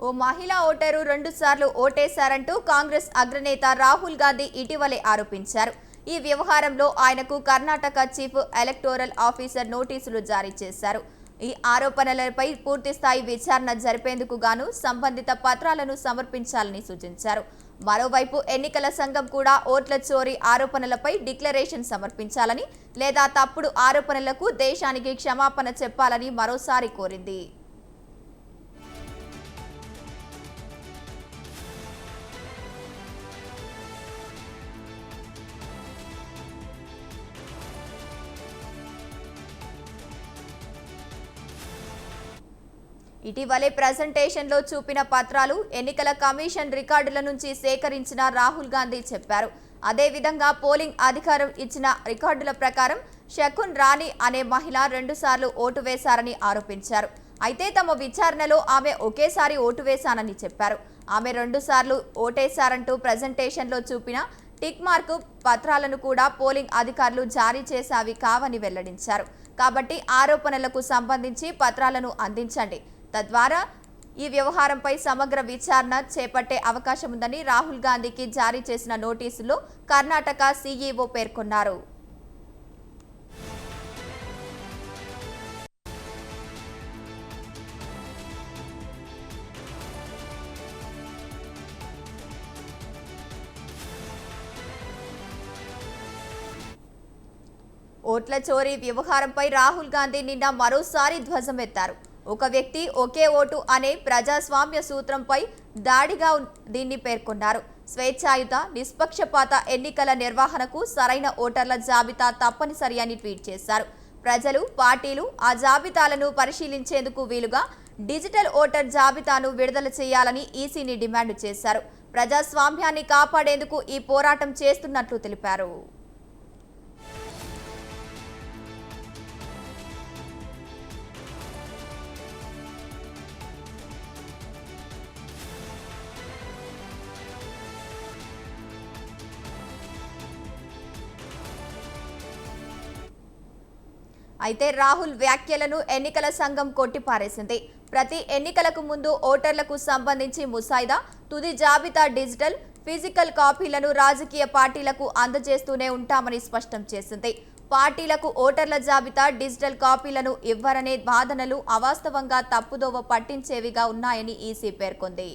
ఓ మహిళా ఓటరు 2 సార్లు ఓటేశారంటూ కాంగ్రెస్ అగ్రనేత రాహుల్ గాంధీ ఇటీవలే ఆరోపించారు. ఈ వ్యవహారంలో ఆయనకు కర్ణాటక చీఫ్ ఎలక్టోరల్ ఆఫీసర్ నోటీసులు జారీ చేశారు. ఈ ఆరోపణలపై పూర్తిస్థాయి విచారణ జరిపేందుకు గాను సంబంధిత పత్రాలను సమర్పించాలని సూచించారు. మరోవైపు ఎన్నికల సంఘం కూడా ఓట్ల చోరీ ఆరోపణలపై డిక్లరేషన్ సమర్పించాలని లేదా తప్పుడు ఆరోపణలకు దేశానికి క్షమాపణ చెప్పాలని మరోసారి కోరింది. ఇటీవలే ప్రెజెంటేషన్లో చూపిన పత్రాలు ఎన్నికల కమిషన్ రికార్డుల నుంచి సేకరించిన రాహుల్ గాంధీ చెప్పారు. అదేవిధంగా పోలింగ్ అధికారం ఇచ్చిన రికార్డుల ప్రకారం శకున్ రాణి అనే మహిళ 2 సార్లు ఓటు వేశారని ఆరోపించారు. అయితే తమ విచారణలో ఆమె ఒకేసారి ఓటు వేశానని చెప్పారు. ఆమె 2 సార్లు ఓటేశారంటూ ప్రెజెంటేషన్లో చూపిన టిక్ మార్కు పత్రాలను కూడా పోలింగ్ అధికారులు జారీ చేసేవి కావని వెల్లడించారు. కాబట్టి ఆరోపణలకు సంబంధించి పత్రాలను అందించండి, తద్వారా ఈ వ్యవహారంపై సమగ్ర విచారణ చేపట్టే అవకాశం ఉందని రాహుల్ గాంధీకి జారీ చేసిన నోటీసులో కర్ణాటక సీఈఓ పేర్కొన్నారు. ఓట్ల చోరీ వ్యవహారంపై రాహుల్ గాంధీ నిన్న మరోసారి ధ్వజమెత్తారు. ఒక వ్యక్తి ఒకే ఓటు అనే ప్రజాస్వామ్య సూత్రంపై దాడిగా దీన్ని పేర్కొన్నారు. స్వేచ్ఛాయుత నిష్పక్షపాత ఎన్నికల నిర్వహణకు సరైన ఓటర్ల జాబితా తప్పనిసరి అని ట్వీట్ చేశారు. ప్రజలు, పార్టీలు ఆ జాబితాలను పరిశీలించేందుకు వీలుగా డిజిటల్ ఓటర్ జాబితాను విడుదల చేయాలని ఈసీని డిమాండ్ చేశారు. ప్రజాస్వామ్యాన్ని కాపాడేందుకు ఈ పోరాటం చేస్తున్నట్లు తెలిపారు. అయితే రాహుల్ వ్యాఖ్యలను ఎన్నికల సంఘం కొట్టిపారేసింది. ప్రతి ఎన్నికలకు ముందు ఓటర్లకు సంబంధించి ముసాయిదా, తుది జాబితా డిజిటల్, ఫిజికల్ కాపీలను రాజకీయ పార్టీలకు అందజేస్తూనే ఉంటామని స్పష్టం చేసింది. పార్టీలకు ఓటర్ల జాబితా డిజిటల్ కాపీలను ఇవ్వరనే వాదనలు అవాస్తవంగా తప్పుదోవ పట్టించేవిగా ఉన్నాయని ఈసీ పేర్కొంది.